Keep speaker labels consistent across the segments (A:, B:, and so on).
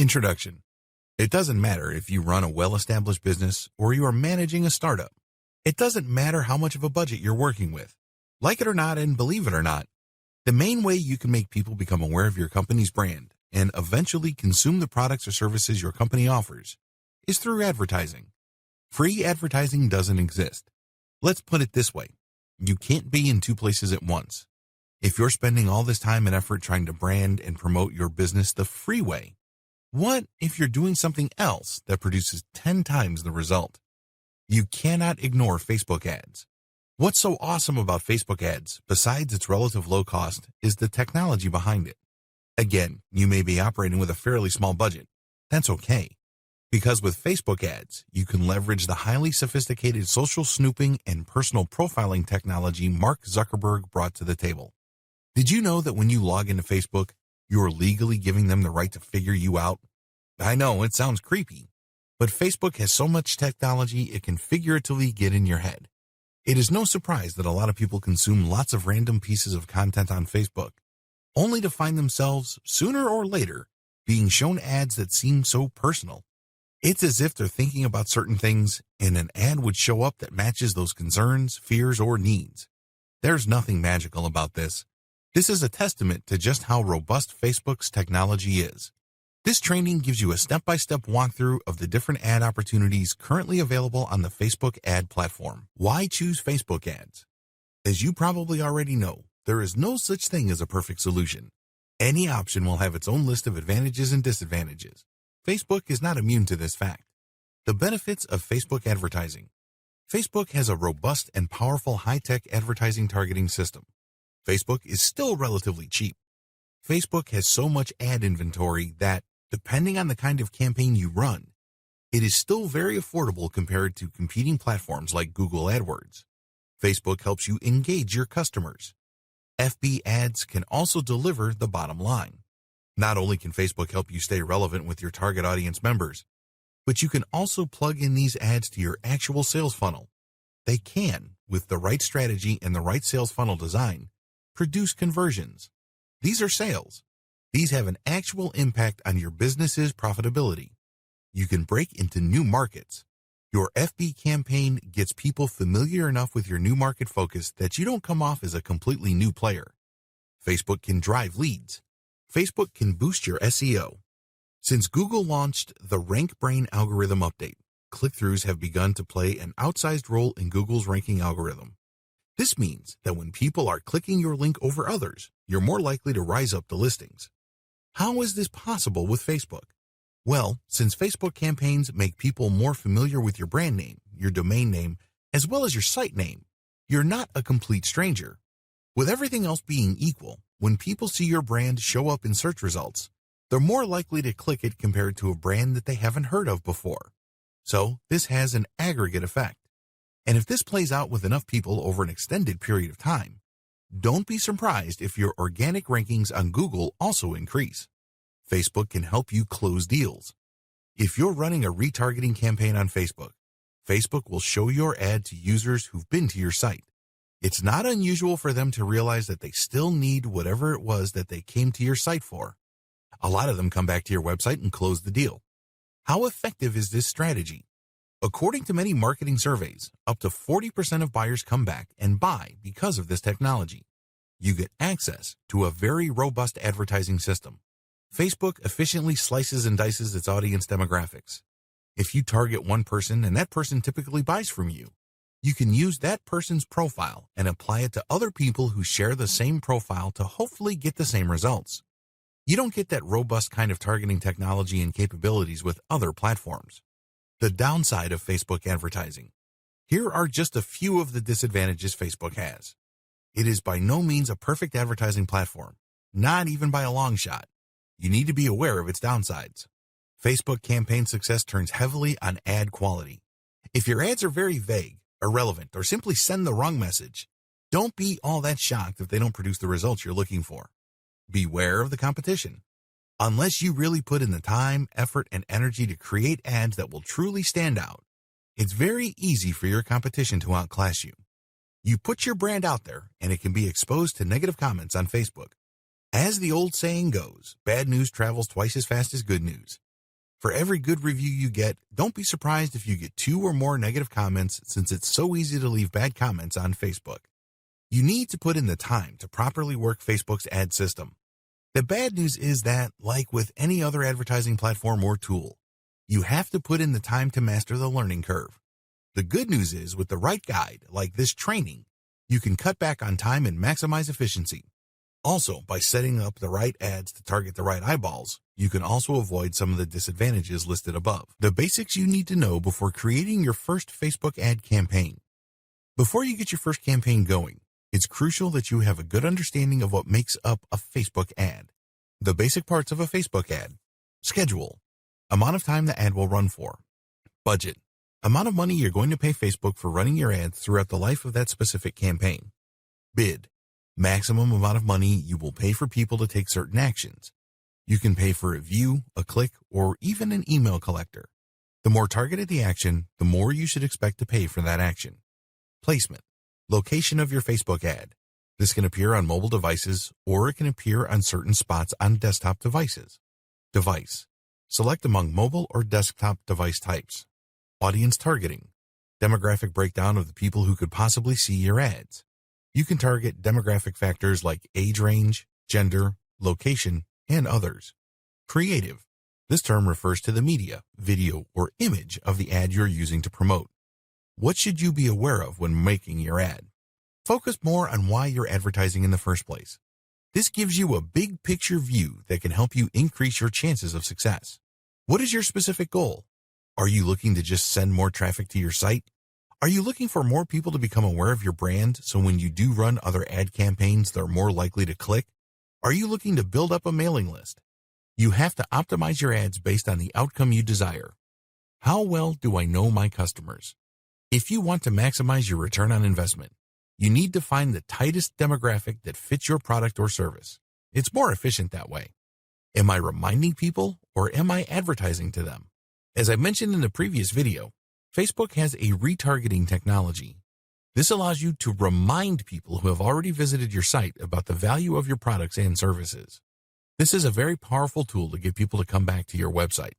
A: Introduction. It doesn't matter if you run a well-established business or you are managing a startup. It doesn't matter how much of a budget you're working with. Like it or not, and believe it or not, the main way you can make people become aware of your company's brand and eventually consume the products or services your company offers is through advertising. Free advertising doesn't exist. Let's put it this way. You can't be in two places at once. If you're spending all this time and effort trying to brand and promote your business the free way, what if you're doing something else that produces 10 times the result? You cannot ignore Facebook ads. What's so awesome about Facebook ads, besides its relative low cost, is the technology behind it. Again, you may be operating with a fairly small budget. That's okay. Because with Facebook ads, you can leverage the highly sophisticated social snooping and personal profiling technology Mark Zuckerberg brought to the table. Did you know that when you log into Facebook, you are legally giving them the right to figure you out? I know, it sounds creepy, but Facebook has so much technology it can figuratively get in your head. It is no surprise that a lot of people consume lots of random pieces of content on Facebook, only to find themselves, sooner or later, being shown ads that seem so personal. It's as if they're thinking about certain things, and an ad would show up that matches those concerns, fears, or needs. There's nothing magical about this. This is a testament to just how robust Facebook's technology is. This training gives you a step-by-step walkthrough of the different ad opportunities currently available on the Facebook ad platform. Why choose Facebook ads? As you probably already know, there is no such thing as a perfect solution. Any option will have its own list of advantages and disadvantages. Facebook is not immune to this fact. The benefits of Facebook advertising. Facebook has a robust and powerful high-tech advertising targeting system. Facebook is still relatively cheap. Facebook has so much ad inventory that, depending on the kind of campaign you run, it is still very affordable compared to competing platforms like Google AdWords. Facebook helps you engage your customers. FB ads can also deliver the bottom line. Not only can Facebook help you stay relevant with your target audience members, but you can also plug in these ads to your actual sales funnel. They can, with the right strategy and the right sales funnel design, produce conversions. These are sales. These have an actual impact on your business's profitability. You can break into new markets. Your FB campaign gets people familiar enough with your new market focus that you don't come off as a completely new player. Facebook can drive leads. Facebook can boost your SEO. Since Google launched the Rank Brain algorithm update, click-throughs have begun to play an outsized role in Google's ranking algorithm. This means that when people are clicking your link over others, you're more likely to rise up the listings. How is this possible with Facebook? Well, since Facebook campaigns make people more familiar with your brand name, your domain name, as well as your site name, you're not a complete stranger. With everything else being equal, when people see your brand show up in search results, they're more likely to click it compared to a brand that they haven't heard of before. So this has an aggregate effect. And if this plays out with enough people over an extended period of time, don't be surprised if your organic rankings on Google also increase. Facebook can help you close deals. If you're running a retargeting campaign on Facebook, Facebook will show your ad to users who've been to your site. It's not unusual for them to realize that they still need whatever it was that they came to your site for. A lot of them come back to your website and close the deal. How effective is this strategy? According to many marketing surveys, up to 40% of buyers come back and buy because of this technology. You get access to a very robust advertising system. Facebook efficiently slices and dices its audience demographics. If you target one person and that person typically buys from you, you can use that person's profile and apply it to other people who share the same profile to hopefully get the same results. You don't get that robust kind of targeting technology and capabilities with other platforms. The downside of Facebook advertising. Here are just a few of the disadvantages Facebook has. It is by no means a perfect advertising platform, not even by a long shot. You need to be aware of its downsides. Facebook campaign success turns heavily on ad quality. If your ads are very vague, irrelevant, or simply send the wrong message, don't be all that shocked if they don't produce the results you're looking for. Beware of the competition. Unless you really put in the time, effort, and energy to create ads that will truly stand out, it's very easy for your competition to outclass you. You put your brand out there, and it can be exposed to negative comments on Facebook. As the old saying goes, bad news travels twice as fast as good news. For every good review you get, don't be surprised if you get 2 or more negative comments, since it's so easy to leave bad comments on Facebook. You need to put in the time to properly work Facebook's ad system. The bad news is that, like with any other advertising platform or tool, you have to put in the time to master the learning curve. The good news is, with the right guide, like this training, you can cut back on time and maximize efficiency. Also, by setting up the right ads to target the right eyeballs, you can also avoid some of the disadvantages listed above. The basics you need to know before creating your first Facebook ad campaign. Before you get your first campaign going, it's crucial that you have a good understanding of what makes up a Facebook ad. The basic parts of a Facebook ad: schedule, amount of time the ad will run for; budget, amount of money you're going to pay Facebook for running your ads throughout the life of that specific campaign; bid, maximum amount of money you will pay for people to take certain actions. You can pay for a view, a click, or even an email collector. The more targeted the action, the more you should expect to pay for that action. Placement, location of your Facebook ad. This can appear on mobile devices, or it can appear on certain spots on desktop devices. Device, select among mobile or desktop device types. Audience targeting, demographic breakdown of the people who could possibly see your ads. You can target demographic factors like age range, gender, location, and others. Creative, this term refers to the media, video, or image of the ad you're using to promote. What should you be aware of when making your ad? Focus more on why you're advertising in the first place. This gives you a big picture view that can help you increase your chances of success. What is your specific goal? Are you looking to just send more traffic to your site? Are you looking for more people to become aware of your brand, so when you do run other ad campaigns, they're more likely to click? Are you looking to build up a mailing list? You have to optimize your ads based on the outcome you desire. How well do I know my customers? If you want to maximize your return on investment, you need to find the tightest demographic that fits your product or service. It's more efficient that way. Am I reminding people, or am I advertising to them? As I mentioned in the previous video, Facebook has a retargeting technology. This allows you to remind people who have already visited your site about the value of your products and services. This is a very powerful tool to get people to come back to your website.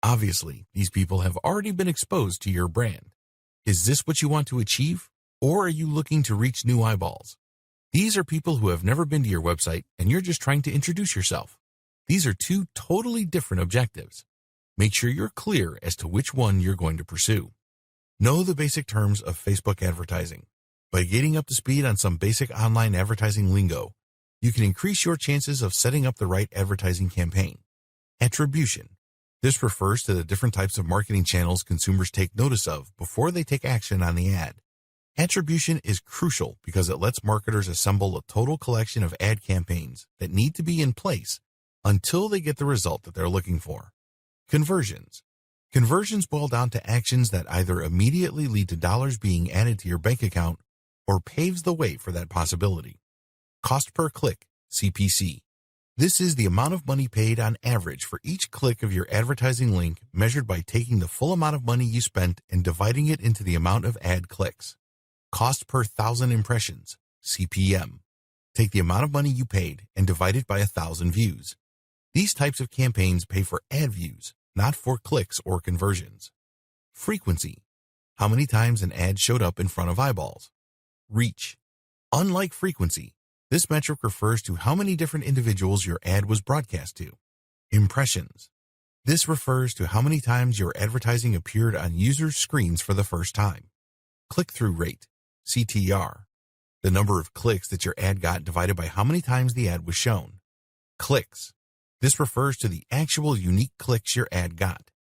A: Obviously, these people have already been exposed to your brand. Is this what you want to achieve, or are you looking to reach new eyeballs? These are people who have never been to your website, and you're just trying to introduce yourself. These are two totally different objectives. Make sure you're clear as to which one you're going to pursue. Know the basic terms of Facebook advertising. By getting up to speed on some basic online advertising lingo, you can increase your chances of setting up the right advertising campaign. Attribution. This refers to the different types of marketing channels consumers take notice of before they take action on the ad. Attribution is crucial because it lets marketers assemble a total collection of ad campaigns that need to be in place until they get the result that they're looking for. Conversions. Conversions boil down to actions that either immediately lead to dollars being added to your bank account or paves the way for that possibility. Cost per click, CPC. This is the amount of money paid on average for each click of your advertising link, measured by taking the full amount of money you spent and dividing it into the amount of ad clicks. Cost per 1,000 impressions, CPM. Take the amount of money you paid and divide it by 1,000 views. These types of campaigns pay for ad views, not for clicks or conversions. Frequency. How many times an ad showed up in front of eyeballs. Reach. Unlike frequency, this metric refers to how many different individuals your ad was broadcast to. Impressions. This refers to how many times your advertising appeared on users' screens for the first time. Click-through rate, CTR. The number of clicks that your ad got divided by how many times the ad was shown. Clicks. This refers to the actual unique clicks your ad got.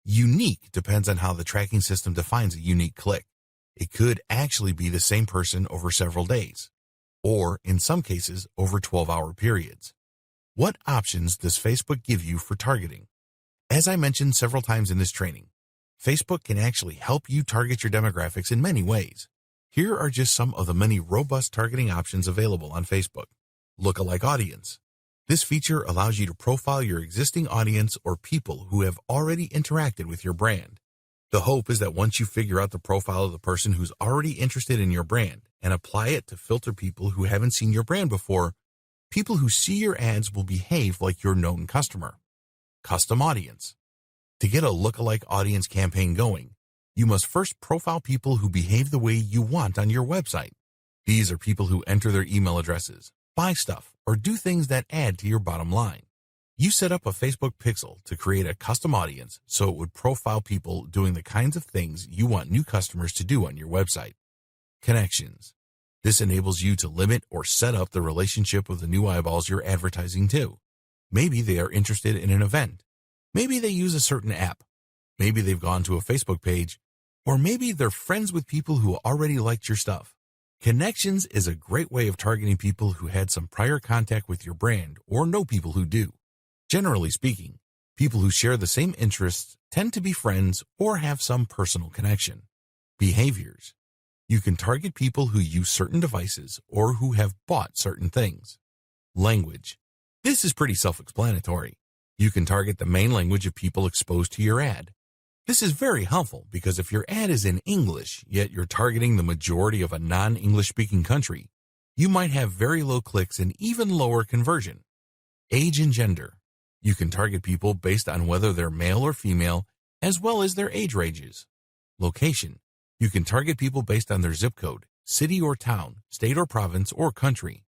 A: Unique depends on how the tracking system defines a unique click. It could actually be the same person over several days, or in some cases over 12-hour periods. What options does Facebook give you for targeting? As I mentioned several times in this training, Facebook can actually help you target your demographics in many ways. Here are just some of the many robust targeting options available on Facebook. Lookalike audience. This feature allows you to profile your existing audience or people who have already interacted with your brand. The hope is that once you figure out the profile of the person who's already interested in your brand and apply it to filter people who haven't seen your brand before, people who see your ads will behave like your known customer. Custom audience. To get a lookalike audience campaign going, you must first profile people who behave the way you want on your website. These are people who enter their email addresses, buy stuff, or do things that add to your bottom line. You set up a Facebook pixel to create a custom audience so it would profile people doing the kinds of things you want new customers to do on your website. Connections. This enables you to limit or set up the relationship with the new eyeballs you're advertising to. Maybe they are interested in an event. Maybe they use a certain app. Maybe they've gone to a Facebook page. Or maybe they're friends with people who already liked your stuff. Connections is a great way of targeting people who had some prior contact with your brand or know people who do. Generally speaking, people who share the same interests tend to be friends or have some personal connection. Behaviors. You can target people who use certain devices or who have bought certain things. Language. This is pretty self-explanatory. You can target the main language of people exposed to your ad. This is very helpful because if your ad is in English, yet you're targeting the majority of a non-English speaking country, you might have very low clicks and even lower conversion. Age and gender. You can target people based on whether they're male or female, as well as their age ranges. Location. You can target people based on their zip code, city or town, state or province, or country.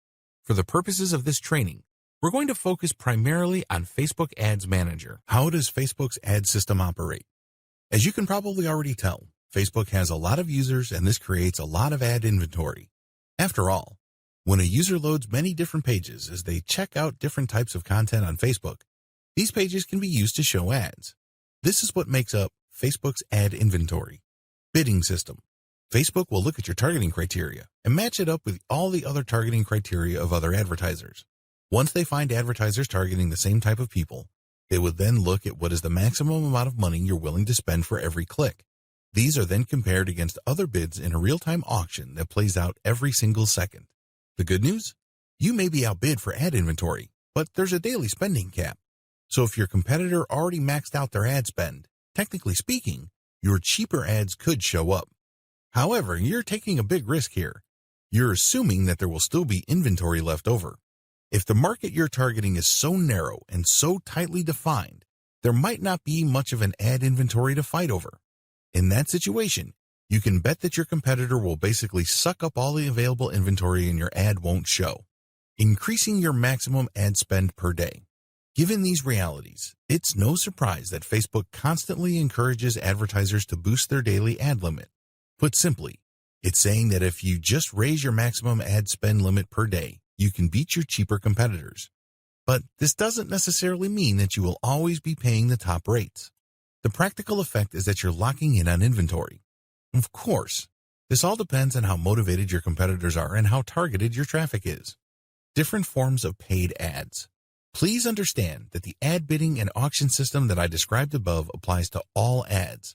A: For the purposes of this training, we're going to focus primarily on Facebook Ads Manager. How does Facebook's ad system operate? As you can probably already tell, Facebook has a lot of users and this creates a lot of ad inventory. After all, when a user loads many different pages as they check out different types of content on Facebook, these pages can be used to show ads. This is what makes up Facebook's ad inventory. Bidding system. Facebook will look at your targeting criteria and match it up with all the other targeting criteria of other advertisers. Once they find advertisers targeting the same type of people, they would then look at what is the maximum amount of money you're willing to spend for every click. These are then compared against other bids in a real-time auction that plays out every single second. The good news? You may be outbid for ad inventory, but there's a daily spending cap. So if your competitor already maxed out their ad spend, technically speaking, your cheaper ads could show up. However, you're taking a big risk here. You're assuming that there will still be inventory left over. If the market you're targeting is so narrow and so tightly defined, there might not be much of an ad inventory to fight over. In that situation, you can bet that your competitor will basically suck up all the available inventory and your ad won't show. Increasing your maximum ad spend per day. Given these realities, it's no surprise that Facebook constantly encourages advertisers to boost their daily ad limit. Put simply, it's saying that if you just raise your maximum ad spend limit per day, you can beat your cheaper competitors. But this doesn't necessarily mean that you will always be paying the top rates. The practical effect is that you're locking in on inventory. Of course, this all depends on how motivated your competitors are and how targeted your traffic is. Different forms of paid ads. Please understand that the ad bidding and auction system that I described above applies to all ads.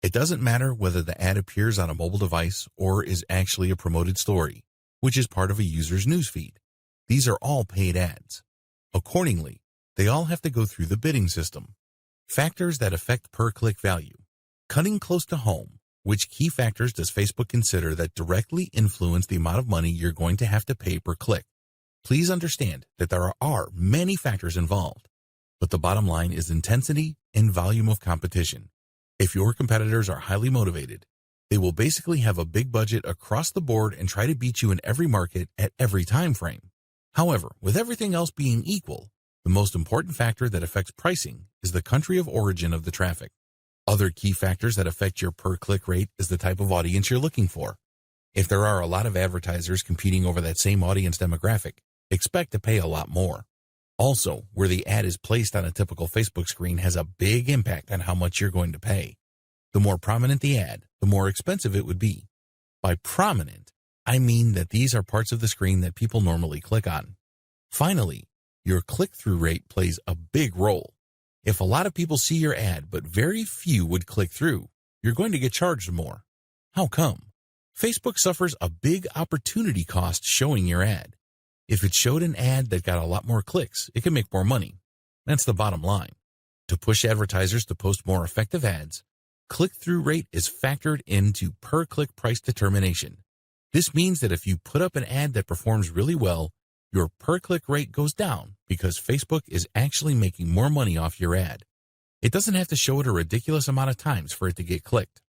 A: It doesn't matter whether the ad appears on a mobile device or is actually a promoted story, which is part of a user's newsfeed. These are all paid ads. Accordingly, they all have to go through the bidding system. Factors that affect per-click value. Cutting close to home, which key factors does Facebook consider that directly influence the amount of money you're going to have to pay per click? Please understand that there are many factors involved, but the bottom line is intensity and volume of competition. If your competitors are highly motivated, they will basically have a big budget across the board and try to beat you in every market at every time frame. However, with everything else being equal, the most important factor that affects pricing is the country of origin of the traffic. Other key factors that affect your per-click rate is the type of audience you're looking for. If there are a lot of advertisers competing over that same audience demographic, expect to pay a lot more. Also, where the ad is placed on a typical Facebook screen has a big impact on how much you're going to pay. The more prominent the ad, the more expensive it would be. By prominent, I mean that these are parts of the screen that people normally click on. Finally, your click-through rate plays a big role. If a lot of people see your ad but very few would click through, you're going to get charged more. How come? Facebook suffers a big opportunity cost showing your ad. If it showed an ad that got a lot more clicks, it can make more money. That's the bottom line. To push advertisers to post more effective ads, click-through rate is factored into per-click price determination. This means that if you put up an ad that performs really well, your per-click rate goes down because Facebook is actually making more money off your ad. It doesn't have to show it a ridiculous amount of times for it to get clicked.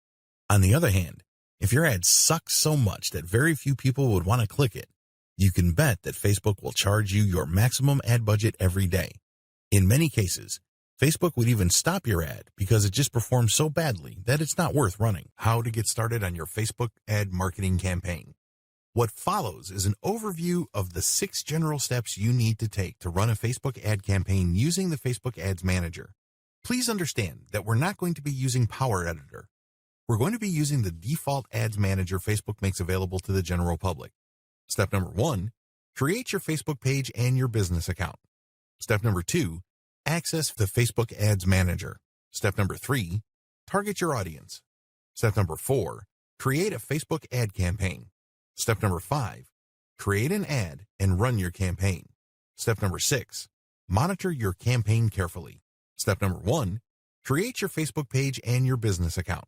A: On the other hand, if your ad sucks so much that very few people would want to click it, you can bet that Facebook will charge you your maximum ad budget every day. In many cases, Facebook would even stop your ad because it just performs so badly that it's not worth running. How to get started on your Facebook ad marketing campaign. What follows is an overview of the 6 general steps you need to take to run a Facebook ad campaign using the Facebook Ads Manager. Please understand that we're not going to be using Power Editor. We're going to be using the default Ads Manager Facebook makes available to the general public. Step number 1, create your Facebook page and your business account. Step number 2, access the Facebook Ads Manager. Step number 3, target your audience. Step number 4, create a Facebook ad campaign. Step number 5, create an ad and run your campaign. Step number 6, monitor your campaign carefully. Step number 1, create your Facebook page and your business account.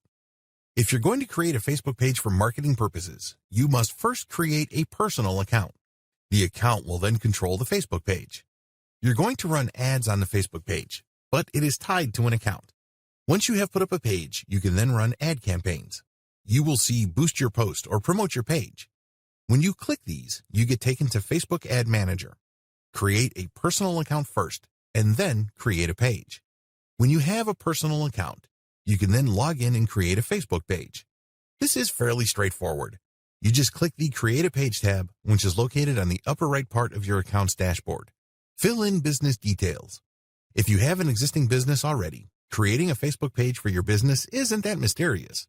A: If you're going to create a Facebook page for marketing purposes, you must first create a personal account. The account will then control the Facebook page. You're going to run ads on the Facebook page, but it is tied to an account. Once you have put up a page, you can then run ad campaigns. You will see Boost Your Post or Promote Your Page. When you click these, you get taken to Facebook Ad Manager. Create a personal account first, and then create a page. When you have a personal account, you can then log in and create a Facebook page. This is fairly straightforward. You just click the Create a Page tab, which is located on the upper right part of your account's dashboard. Fill in business details. If you have an existing business already, creating a Facebook page for your business isn't that mysterious.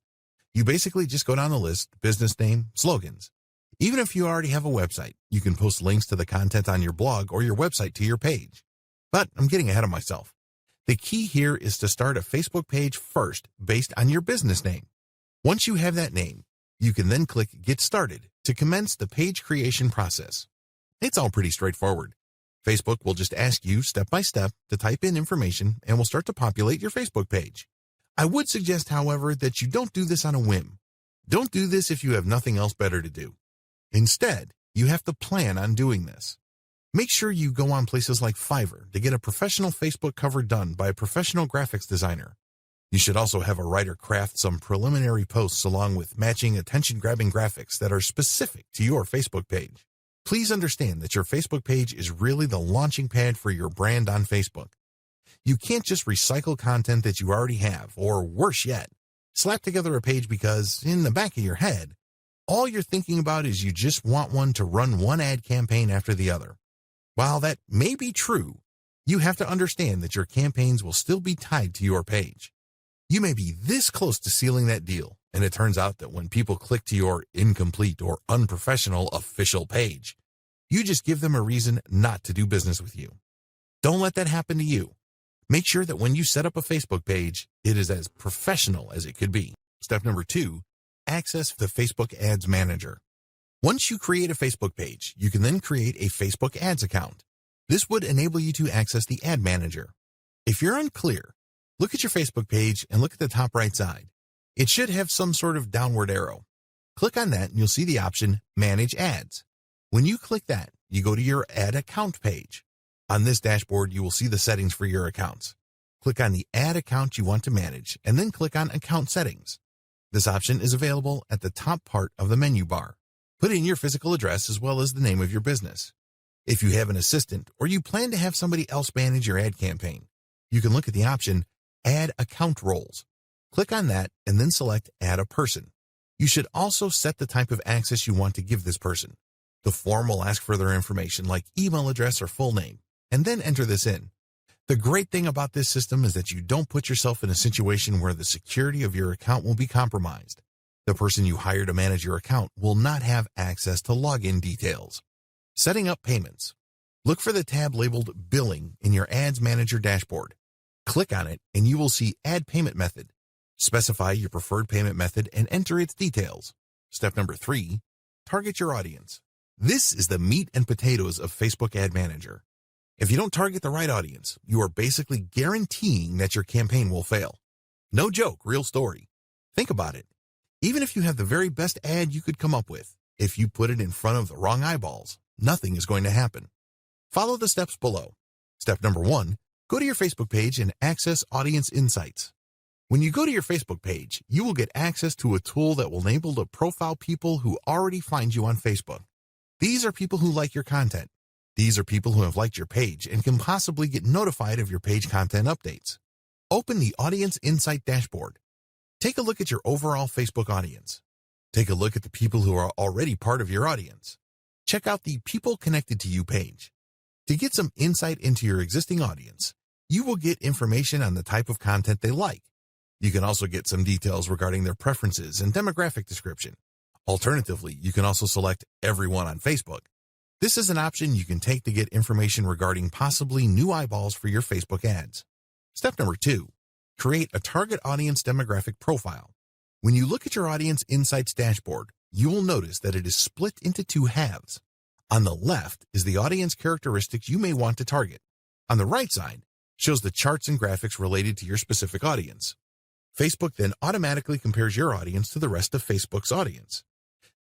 A: You basically just go down the list, business name, slogans. Even if you already have a website, you can post links to the content on your blog or your website to your page. But I'm getting ahead of myself. The key here is to start a Facebook page first based on your business name. Once you have that name, you can then click Get Started to commence the page creation process. It's all pretty straightforward. Facebook will just ask you step by step to type in information and will start to populate your Facebook page. I would suggest, however, that you don't do this on a whim. Don't do this if you have nothing else better to do. Instead, you have to plan on doing this. Make sure you go on places like Fiverr to get a professional Facebook cover done by a professional graphics designer. You should also have a writer craft some preliminary posts along with matching attention-grabbing graphics that are specific to your Facebook page. Please understand that your Facebook page is really the launching pad for your brand on Facebook. You can't just recycle content that you already have, or worse yet, slap together a page because, in the back of your head, all you're thinking about is you just want one to run one ad campaign after the other. While that may be true, you have to understand that your campaigns will still be tied to your page. You may be this close to sealing that deal, and it turns out that when people click to your incomplete or unprofessional official page, you just give them a reason not to do business with you. Don't let that happen to you. Make sure that when you set up a Facebook page, it is as professional as it could be. Step number 2, access the Facebook Ads Manager. Once you create a Facebook page, you can then create a Facebook Ads account. This would enable you to access the Ad Manager. If you're unclear, look at your Facebook page and look at the top right side. It should have some sort of downward arrow. Click on that and you'll see the option Manage Ads. When you click that, you go to your Ad Account page. On this dashboard, you will see the settings for your accounts. Click on the ad account you want to manage and then click on Account Settings. This option is available at the top part of the menu bar. Put in your physical address as well as the name of your business. If you have an assistant or you plan to have somebody else manage your ad campaign, you can look at the option Add Account Roles. Click on that and then select Add a Person. You should also set the type of access you want to give this person. The form will ask for their information like email address or full name, and then enter this in. The great thing about this system is that you don't put yourself in a situation where the security of your account will be compromised. The person you hire to manage your account will not have access to login details. Setting up payments. Look for the tab labeled Billing in your Ads Manager dashboard. Click on it and you will see Add Payment Method. Specify your preferred payment method and enter its details. Step number 3, target your audience. This is the meat and potatoes of Facebook Ad Manager. If you don't target the right audience, you are basically guaranteeing that your campaign will fail. No joke, real story. Think about it. Even if you have the very best ad you could come up with, if you put it in front of the wrong eyeballs, nothing is going to happen. Follow the steps below. Step number 1, Go to your Facebook page and access Audience Insights. When you go to your Facebook page, you will get access to a tool that will enable to profile people who already find you on Facebook. These are people who like your content. These are people who have liked your page and can possibly get notified of your page content updates. Open the Audience Insight dashboard. Take a look at your overall Facebook audience. Take a look at the people who are already part of your audience. Check out the People Connected to You page. To get some insight into your existing audience, you will get information on the type of content they like. You can also get some details regarding their preferences and demographic description. Alternatively, you can also select Everyone on Facebook. This is an option you can take to get information regarding possibly new eyeballs for your Facebook ads. Step number 2, create a target audience demographic profile. When you look at your Audience Insights dashboard, you will notice that it is split into 2 halves. On the left is the audience characteristics you may want to target. On the right side shows the charts and graphics related to your specific audience. Facebook then automatically compares your audience to the rest of Facebook's audience.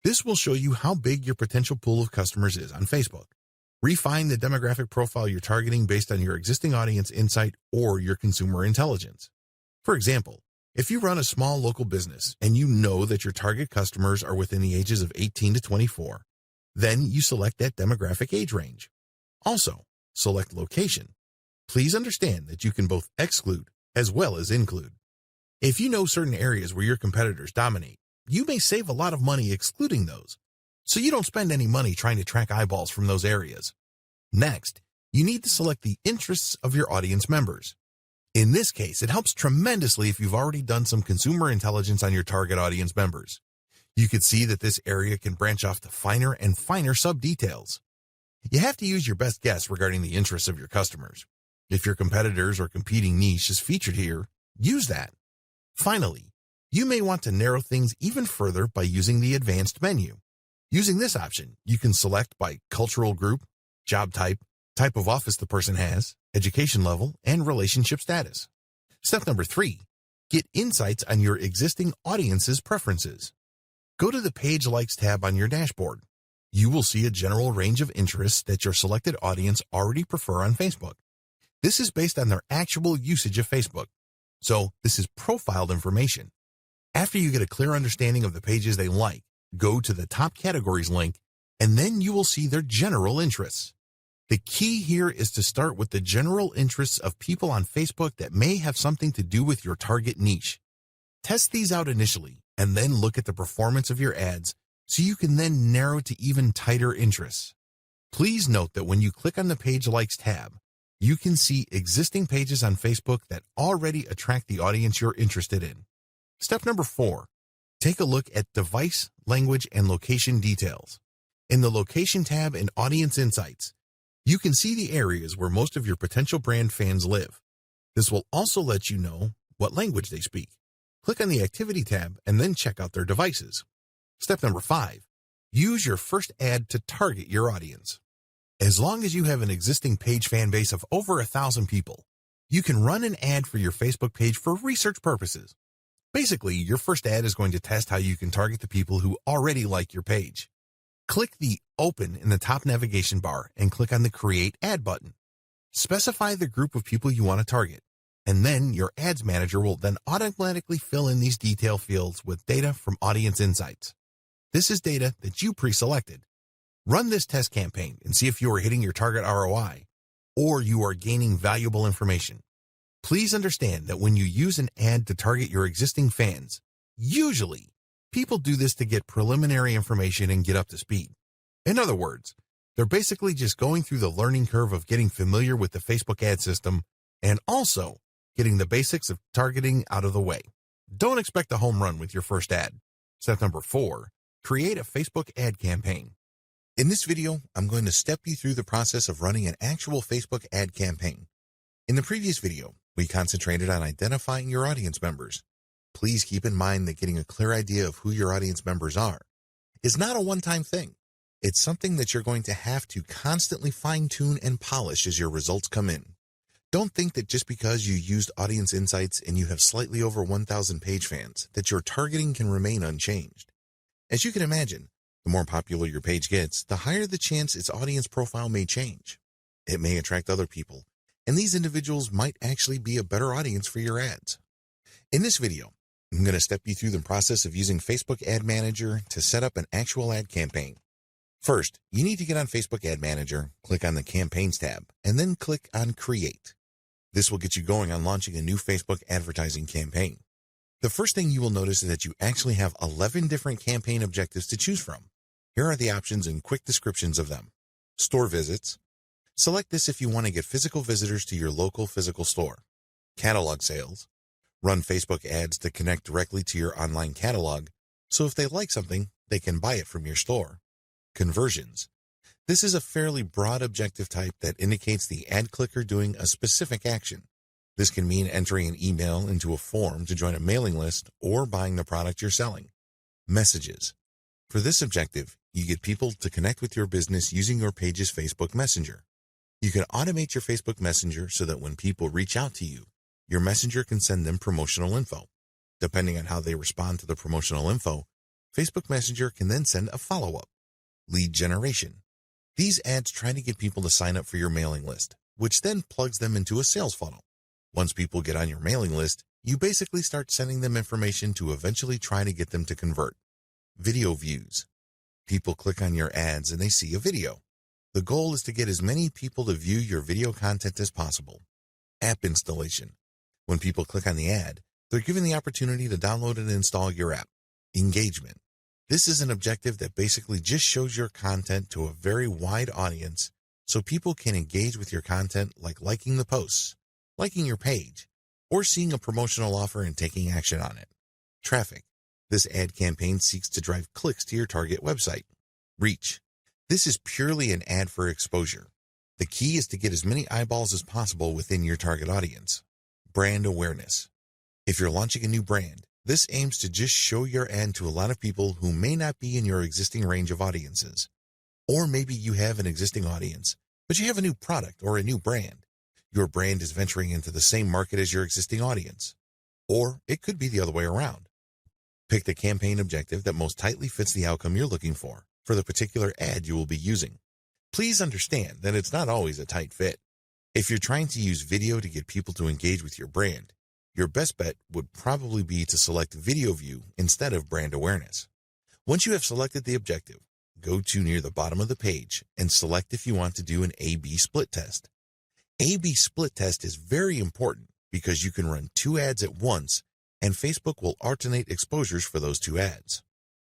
A: This will show you how big your potential pool of customers is on Facebook. Refine the demographic profile you're targeting based on your existing audience insight or your consumer intelligence. For example, if you run a small local business and you know that your target customers are within the ages of 18 to 24, then you select that demographic age range. Also, select location. Please understand that you can both exclude as well as include. If you know certain areas where your competitors dominate, you may save a lot of money excluding those, so you don't spend any money trying to track eyeballs from those areas. Next, you need to select the interests of your audience members. In this case, it helps tremendously if you've already done some consumer intelligence on your target audience members. You can see that this area can branch off to finer and finer sub-details. You have to use your best guess regarding the interests of your customers. If your competitors or competing niche is featured here, use that. Finally, you may want to narrow things even further by using the advanced menu. Using this option, you can select by cultural group, job type, type of office the person has, education level, and relationship status. Step number 3, get insights on your existing audience's preferences. Go to the Page Likes tab on your dashboard. You will see a general range of interests that your selected audience already prefer on Facebook. This is based on their actual usage of Facebook. So this is profiled information. After you get a clear understanding of the pages they like, go to the Top Categories link, and then you will see their general interests. The key here is to start with the general interests of people on Facebook that may have something to do with your target niche. Test these out initially, and then look at the performance of your ads so you can then narrow to even tighter interests. Please note that when you click on the Page Likes tab, you can see existing pages on Facebook that already attract the audience you're interested in. Step number 4, take a look at device, language, and location details. In the Location tab in Audience Insights, you can see the areas where most of your potential brand fans live. This will also let you know what language they speak. Click on the Activity tab and then check out their devices. Step number 5, use your first ad to target your audience. As long as you have an existing page fan base of over 1,000 people, you can run an ad for your Facebook page for research purposes. Basically, your first ad is going to test how you can target the people who already like your page. Click the Open in the top navigation bar and click on the Create Ad button. Specify the group of people you want to target, and then your Ads Manager will then automatically fill in these detail fields with data from Audience Insights. This is data that you pre-selected. Run this test campaign and see if you are hitting your target ROI or you are gaining valuable information. Please understand that when you use an ad to target your existing fans, usually people do this to get preliminary information and get up to speed. In other words, they're basically just going through the learning curve of getting familiar with the Facebook ad system and also getting the basics of targeting out of the way. Don't expect a home run with your first ad. Step number 4, create a Facebook ad campaign. In this video, I'm going to step you through the process of running an actual Facebook ad campaign. In the previous video, we concentrated on identifying your audience members. Please keep in mind that getting a clear idea of who your audience members are is not a one-time thing. It's something that you're going to have to constantly fine-tune and polish as your results come in. Don't think that just because you used Audience Insights and you have slightly over 1,000 page fans, that your targeting can remain unchanged. As you can imagine, the more popular your page gets, the higher the chance its audience profile may change. It may attract other people, and these individuals might actually be a better audience for your ads. In this video, I'm going to step you through the process of using Facebook Ad Manager to set up an actual ad campaign. First, you need to get on Facebook Ad Manager, click on the Campaigns tab, and then click on Create. This will get you going on launching a new Facebook advertising campaign. The first thing you will notice is that you actually have 11 different campaign objectives to choose from. Here are the options and quick descriptions of them. Store visits. Select this if you want to get physical visitors to your local physical store. Catalog sales. Run Facebook ads to connect directly to your online catalog, so if they like something, they can buy it from your store. Conversions. This is a fairly broad objective type that indicates the ad clicker doing a specific action. This can mean entering an email into a form to join a mailing list or buying the product you're selling. Messages. For this objective, you get people to connect with your business using your page's Facebook Messenger. You can automate your Facebook Messenger so that when people reach out to you, your messenger can send them promotional info. Depending on how they respond to the promotional info, Facebook Messenger can then send a follow-up. Lead generation. These ads try to get people to sign up for your mailing list, which then plugs them into a sales funnel. Once people get on your mailing list, you basically start sending them information to eventually try to get them to convert. Video views. People click on your ads and they see a video. The goal is to get as many people to view your video content as possible. App installation. When people click on the ad, they're given the opportunity to download and install your app. Engagement. This is an objective that basically just shows your content to a very wide audience so people can engage with your content like liking the posts, liking your page, or seeing a promotional offer and taking action on it. Traffic. This ad campaign seeks to drive clicks to your target website. Reach. This is purely an ad for exposure. The key is to get as many eyeballs as possible within your target audience. Brand awareness. If you're launching a new brand, this aims to just show your ad to a lot of people who may not be in your existing range of audiences. Or maybe you have an existing audience, but you have a new product or a new brand. Your brand is venturing into the same market as your existing audience. Or it could be the other way around. Pick the campaign objective that most tightly fits the outcome you're looking for the particular ad you will be using. Please understand that it's not always a tight fit. If you're trying to use video to get people to engage with your brand, your best bet would probably be to select video view instead of brand awareness. Once you have selected the objective, go to near the bottom of the page and select if you want to do an A/B split test. A/B split test is very important because you can run two ads at once and Facebook will alternate exposures for those two ads.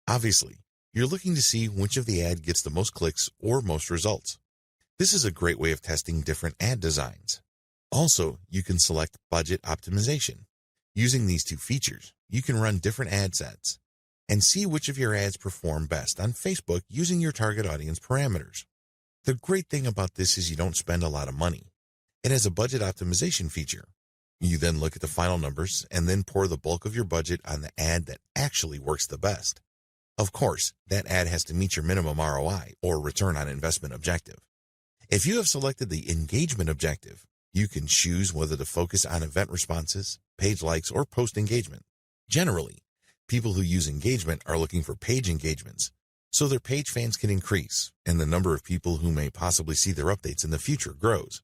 A: Obviously, you're looking to see which of the ad gets the most clicks or most results. This is a great way of testing different ad designs. Also, you can select budget optimization. Using these two features, you can run different ad sets and see which of your ads perform best on Facebook using your target audience parameters. The great thing about this is you don't spend a lot of money. It has a budget optimization feature. You then look at the final numbers and then pour the bulk of your budget on the ad that actually works the best. Of course, that ad has to meet your minimum ROI or return on investment objective. If you have selected the engagement objective, you can choose whether to focus on event responses, page likes, or post engagement. Generally, people who use engagement are looking for page engagements, so their page fans can increase and the number of people who may possibly see their updates in the future grows.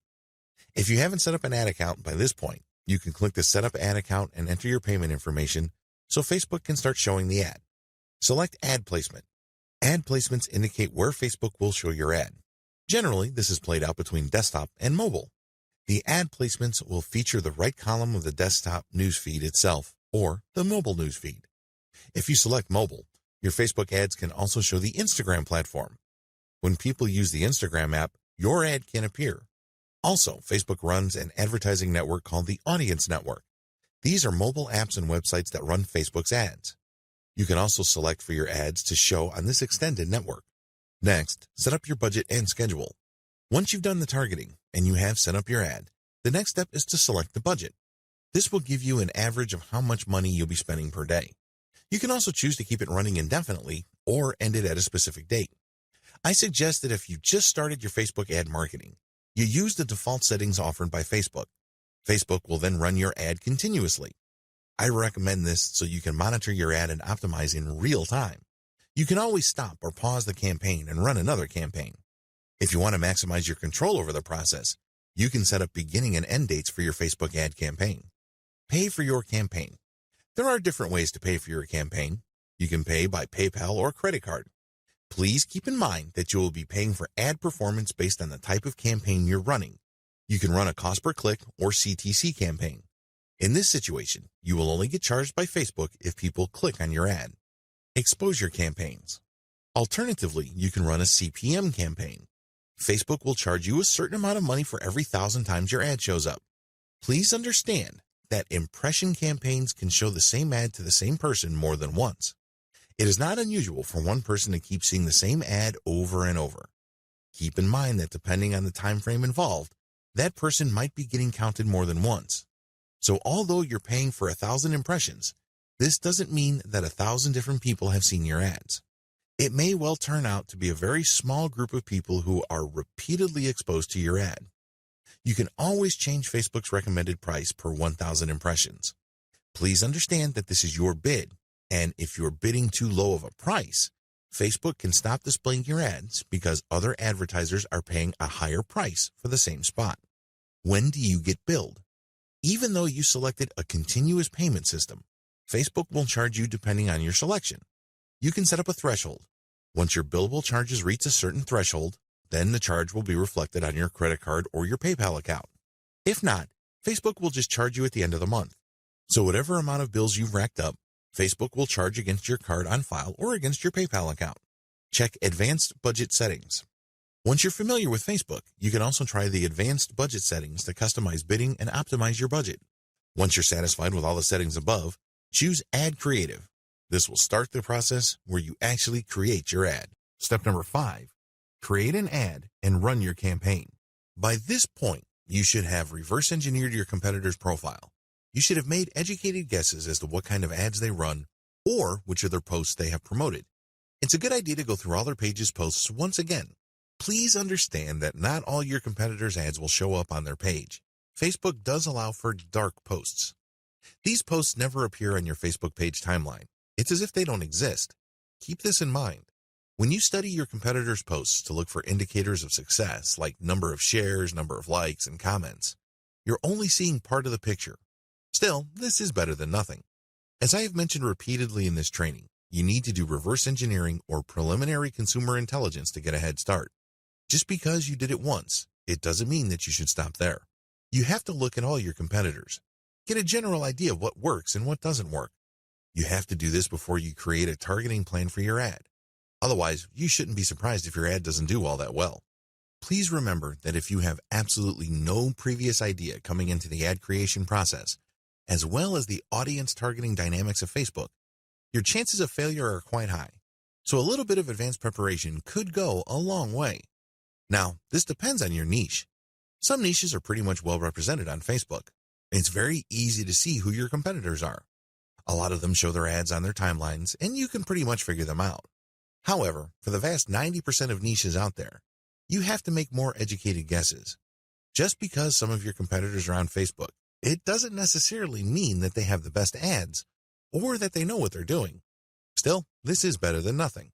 A: If you haven't set up an ad account by this point, you can click the Set Up Ad Account and enter your payment information so Facebook can start showing the ad. Select Ad Placement. Ad placements indicate where Facebook will show your ad. Generally, this is played out between desktop and mobile. The ad placements will feature the right column of the desktop newsfeed itself or the mobile newsfeed. If you select mobile, your Facebook ads can also show the Instagram platform. When people use the Instagram app, your ad can appear. Also, Facebook runs an advertising network called the Audience Network. These are mobile apps and websites that run Facebook's ads. You can also select for your ads to show on this extended network. Next, set up your budget and schedule. Once you've done the targeting and you have set up your ad, the next step is to select the budget. This will give you an average of how much money you'll be spending per day. You can also choose to keep it running indefinitely or end it at a specific date. I suggest that if you just started your Facebook ad marketing, you use the default settings offered by Facebook. Facebook will then run your ad continuously. I recommend this so you can monitor your ad and optimize in real time. You can always stop or pause the campaign and run another campaign. If you want to maximize your control over the process, You can set up beginning and end dates for your Facebook ad campaign. Pay for your campaign. There are different ways to pay for your campaign. You can pay by PayPal or credit card. Please keep in mind that you will be paying for ad performance based on the type of campaign you're running. You can run a cost per click or CTC campaign. In this situation, you will only get charged by Facebook if people click on your ad. Exposure campaigns. Alternatively, you can run a CPM campaign. Facebook will charge you a certain amount of money for every 1,000 times your ad shows up. Please understand that impression campaigns can show the same ad to the same person more than once. It is not unusual for one person to keep seeing the same ad over and over. Keep in mind that depending on the time frame involved, that person might be getting counted more than once. So although you're paying for 1,000 impressions, this doesn't mean that 1,000 different people have seen your ads. It may well turn out to be a very small group of people who are repeatedly exposed to your ad. You can always change Facebook's recommended price per 1,000 impressions. Please understand that this is your bid, and if you're bidding too low of a price, Facebook can stop displaying your ads because other advertisers are paying a higher price for the same spot. When do you get billed? Even though you selected a continuous payment system, Facebook will charge you depending on your selection. You can set up a threshold. Once your billable charges reach a certain threshold, then the charge will be reflected on your credit card or your PayPal account. If not, Facebook will just charge you at the end of the month. So whatever amount of bills you've racked up, Facebook will charge against your card on file or against your PayPal account. Check Advanced Budget Settings. Once you're familiar with Facebook, you can also try the Advanced Budget Settings to customize bidding and optimize your budget. Once you're satisfied with all the settings above, choose Ad Creative. This will start the process where you actually create your ad. Step number 5, create an ad and run your campaign. By this point, you should have reverse engineered your competitor's profile. You should have made educated guesses as to what kind of ads they run or which of their posts they have promoted. It's a good idea to go through all their pages' posts once again. Please understand that not all your competitors' ads will show up on their page. Facebook does allow for dark posts. These posts never appear on your Facebook page timeline. It's as if they don't exist. Keep this in mind. When you study your competitors' posts to look for indicators of success, like number of shares, number of likes, and comments, you're only seeing part of the picture. Still, this is better than nothing. As I have mentioned repeatedly in this training, you need to do reverse engineering or preliminary consumer intelligence to get a head start. Just because you did it once, it doesn't mean that you should stop there. You have to look at all your competitors. Get a general idea of what works and what doesn't work. You have to do this before you create a targeting plan for your ad. Otherwise, you shouldn't be surprised if your ad doesn't do all that well. Please remember that if you have absolutely no previous idea coming into the ad creation process, as well as the audience targeting dynamics of Facebook, your chances of failure are quite high. So a little bit of advanced preparation could go a long way. Now, this depends on your niche. Some niches are pretty much well represented on Facebook. It's very easy to see who your competitors are. A lot of them show their ads on their timelines, and you can pretty much figure them out. However, for the vast 90% of niches out there, you have to make more educated guesses. Just because some of your competitors are on Facebook, it doesn't necessarily mean that they have the best ads or that they know what they're doing. Still, this is better than nothing.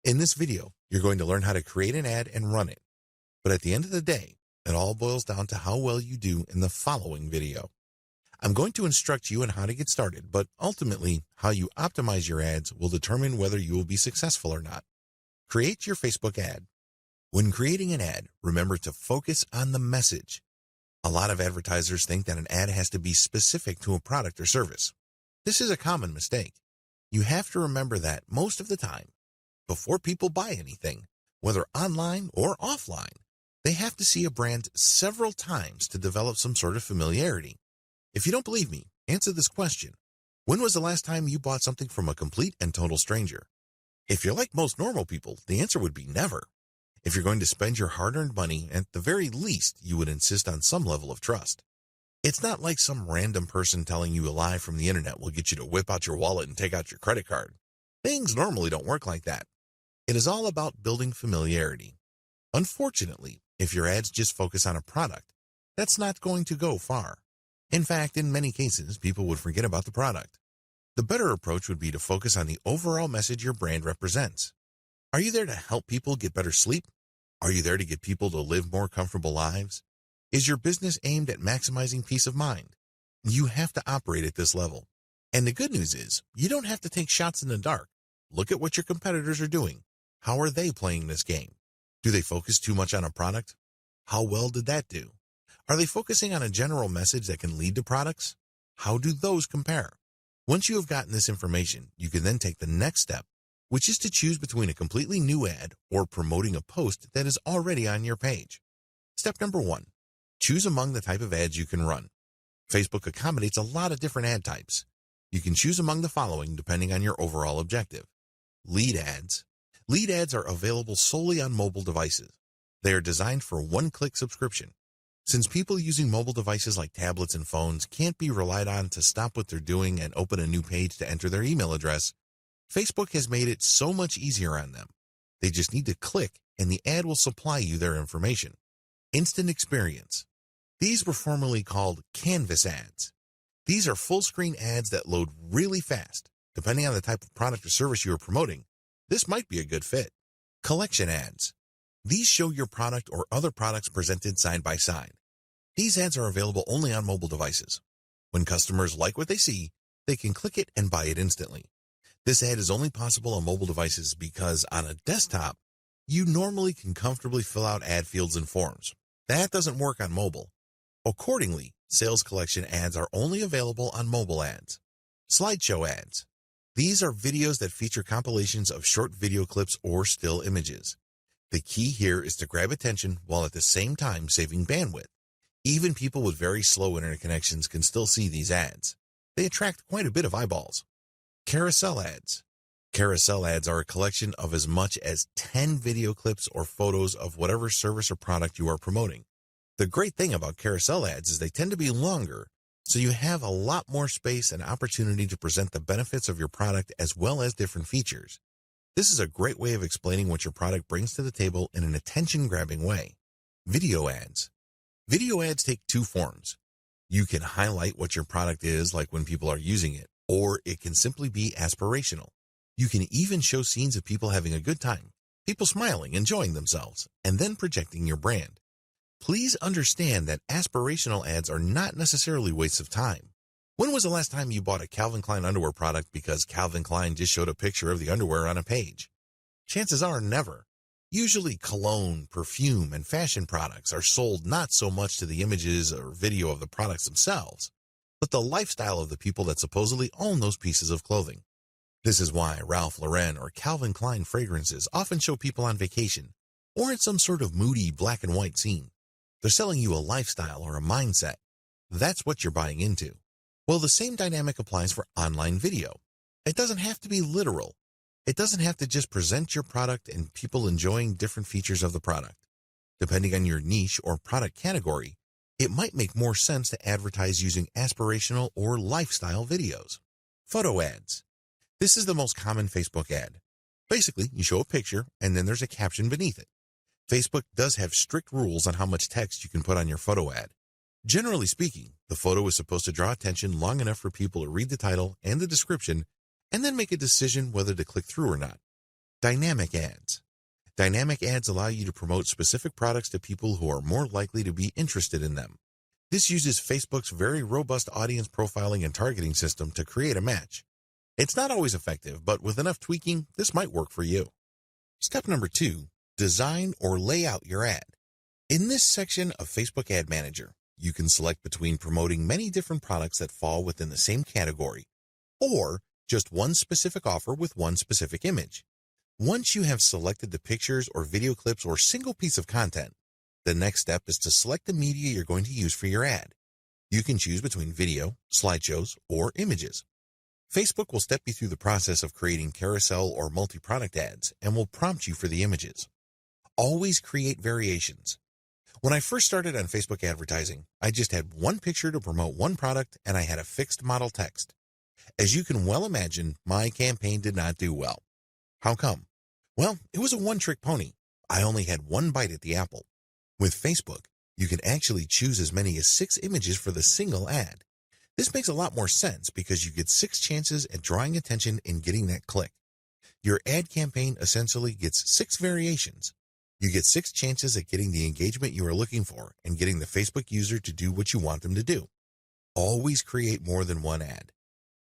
A: In this video, you're going to learn how to create an ad and run it. But at the end of the day, it all boils down to how well you do in the following video. I'm going to instruct you on how to get started, but ultimately, how you optimize your ads will determine whether you will be successful or not. Create your Facebook ad. When creating an ad, remember to focus on the message. A lot of advertisers think that an ad has to be specific to a product or service. This is a common mistake. You have to remember that most of the time, before people buy anything, whether online or offline, they have to see a brand several times to develop some sort of familiarity. If you don't believe me, answer this question. When was the last time you bought something from a complete and total stranger? If you're like most normal people, the answer would be never. If you're going to spend your hard-earned money, at the very least, you would insist on some level of trust. It's not like some random person telling you a lie from the internet will get you to whip out your wallet and take out your credit card. Things normally don't work like that. It is all about building familiarity. Unfortunately, if your ads just focus on a product, that's not going to go far. In fact, in many cases, people would forget about the product. The better approach would be to focus on the overall message your brand represents. Are you there to help people get better sleep? Are you there to get people to live more comfortable lives? Is your business aimed at maximizing peace of mind? You have to operate at this level. And the good news is, you don't have to take shots in the dark. Look at what your competitors are doing. How are they playing this game? Do they focus too much on a product? How well did that do? Are they focusing on a general message that can lead to products? How do those compare? Once you have gotten this information, you can then take the next step, which is to choose between a completely new ad or promoting a post that is already on your page. Step number 1. Choose among the type of ads you can run. Facebook accommodates a lot of different ad types. You can choose among the following depending on your overall objective. Lead ads. Lead ads are available solely on mobile devices. They are designed for one-click subscription. Since people using mobile devices like tablets and phones can't be relied on to stop what they're doing and open a new page to enter their email address, Facebook has made it so much easier on them. They just need to click and the ad will supply you their information. Instant experience. These were formerly called canvas ads. These are full-screen ads that load really fast. Depending on the type of product or service you are promoting, this might be a good fit. Collection ads. These show your product or other products presented side by side. These ads are available only on mobile devices. When customers like what they see, they can click it and buy it instantly. This ad is only possible on mobile devices because on a desktop, you normally can comfortably fill out ad fields and forms. That doesn't work on mobile. Accordingly, sales collection ads are only available on mobile ads. Slideshow ads. These are videos that feature compilations of short video clips or still images. The key here is to grab attention while at the same time saving bandwidth. Even people with very slow internet connections can still see these ads. They attract quite a bit of eyeballs. Carousel ads. Carousel ads are a collection of as much as 10 video clips or photos of whatever service or product you are promoting. The great thing about carousel ads is they tend to be longer, so you have a lot more space and opportunity to present the benefits of your product as well as different features. This is a great way of explaining what your product brings to the table in an attention-grabbing way. Video ads. Video ads take two forms. You can highlight what your product is like when people are using it, or it can simply be aspirational. You can even show scenes of people having a good time, people smiling, enjoying themselves, and then projecting your brand. Please understand that aspirational ads are not necessarily wastes of time. When was the last time you bought a Calvin Klein underwear product because Calvin Klein just showed a picture of the underwear on a page? Chances are never. Usually cologne, perfume, and fashion products are sold not so much to the images or video of the products themselves, but the lifestyle of the people that supposedly own those pieces of clothing. This is why Ralph Lauren or Calvin Klein fragrances often show people on vacation or in some sort of moody black and white scene. They're selling you a lifestyle or a mindset. That's what you're buying into. Well, the same dynamic applies for online video. It doesn't have to be literal. It doesn't have to just present your product and people enjoying different features of the product. Depending on your niche or product category, it might make more sense to advertise using aspirational or lifestyle videos. Photo ads. This is the most common Facebook ad. Basically, you show a picture and then there's a caption beneath it. Facebook does have strict rules on how much text you can put on your photo ad. Generally speaking, the photo is supposed to draw attention long enough for people to read the title and the description and then make a decision whether to click through or not. Dynamic ads. Dynamic ads allow you to promote specific products to people who are more likely to be interested in them. This uses Facebook's very robust audience profiling and targeting system to create a match. It's not always effective, but with enough tweaking, this might work for you. Step number 2, design or lay out your ad. In this section of Facebook Ad Manager, you can select between promoting many different products that fall within the same category, or just one specific offer with one specific image. Once you have selected the pictures or video clips or single piece of content, the next step is to select the media you're going to use for your ad. You can choose between video, slideshows, or images. Facebook will step you through the process of creating carousel or multi-product ads and will prompt you for the images. Always create variations. When I first started on Facebook advertising, I just had one picture to promote one product and I had a fixed model text. As you can well imagine, my campaign did not do well. How come? Well, it was a one-trick pony. I only had one bite at the apple. With Facebook, you can actually choose as many as 6 images for the single ad. This makes a lot more sense because you get 6 chances at drawing attention and getting that click. Your ad campaign essentially gets 6 variations. You get 6 chances at getting the engagement you are looking for and getting the Facebook user to do what you want them to do. Always create more than one ad.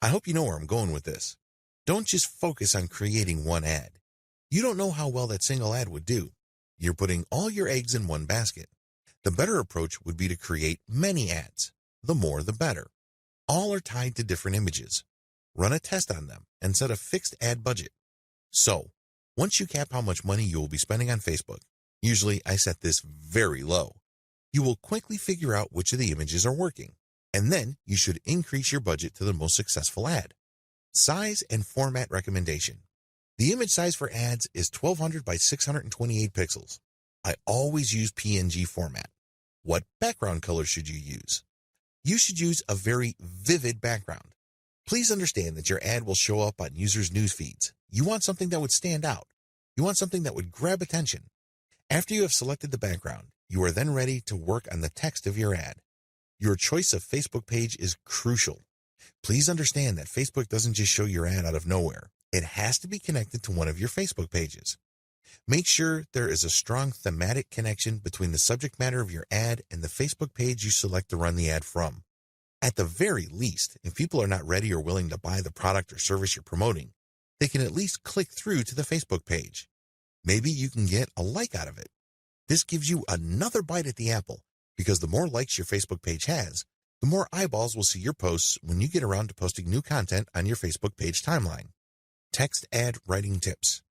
A: I hope you know where I'm going with this. Don't just focus on creating one ad. You don't know how well that single ad would do. You're putting all your eggs in one basket. The better approach would be to create many ads. The more, the better. All are tied to different images. Run a test on them and set a fixed ad budget. So, once you cap how much money you will be spending on Facebook, usually I set this very low, you will quickly figure out which of the images are working, and then you should increase your budget to the most successful ad. Size and format recommendation. The image size for ads is 1200 by 628 pixels. I always use PNG format. What background color should you use? You should use a very vivid background. Please understand that your ad will show up on users' news feeds. You want something that would stand out. You want something that would grab attention. After you have selected the background, you are then ready to work on the text of your ad. Your choice of Facebook page is crucial. Please understand that Facebook doesn't just show your ad out of nowhere. It has to be connected to one of your Facebook pages. Make sure there is a strong thematic connection between the subject matter of your ad and the Facebook page you select to run the ad from. At the very least, if people are not ready or willing to buy the product or service you're promoting, they can at least click through to the Facebook page. Maybe you can get a like out of it. This gives you another bite at the apple, because the more likes your Facebook page has, the more eyeballs will see your posts when you get around to posting new content on your Facebook page timeline. Text ad writing tips.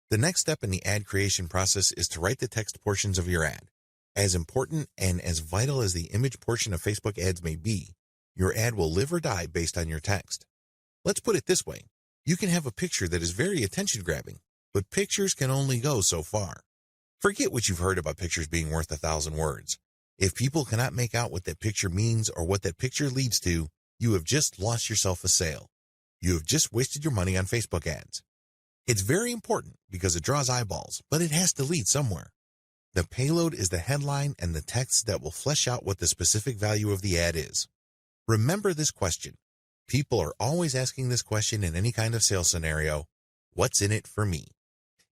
A: The next step in the ad creation process is to write the text portions of your ad. As important and as vital as the image portion of Facebook ads may be, your ad will live or die based on your text. Let's put it this way. You can have a picture that is very attention-grabbing, but pictures can only go so far. Forget what you've heard about pictures being worth 1,000 words. If people cannot make out what that picture means or what that picture leads to, you have just lost yourself a sale. You have just wasted your money on Facebook ads. It's very important because it draws eyeballs, but it has to lead somewhere. The payload is the headline and the text that will flesh out what the specific value of the ad is. Remember this question. People are always asking this question in any kind of sales scenario. What's in it for me?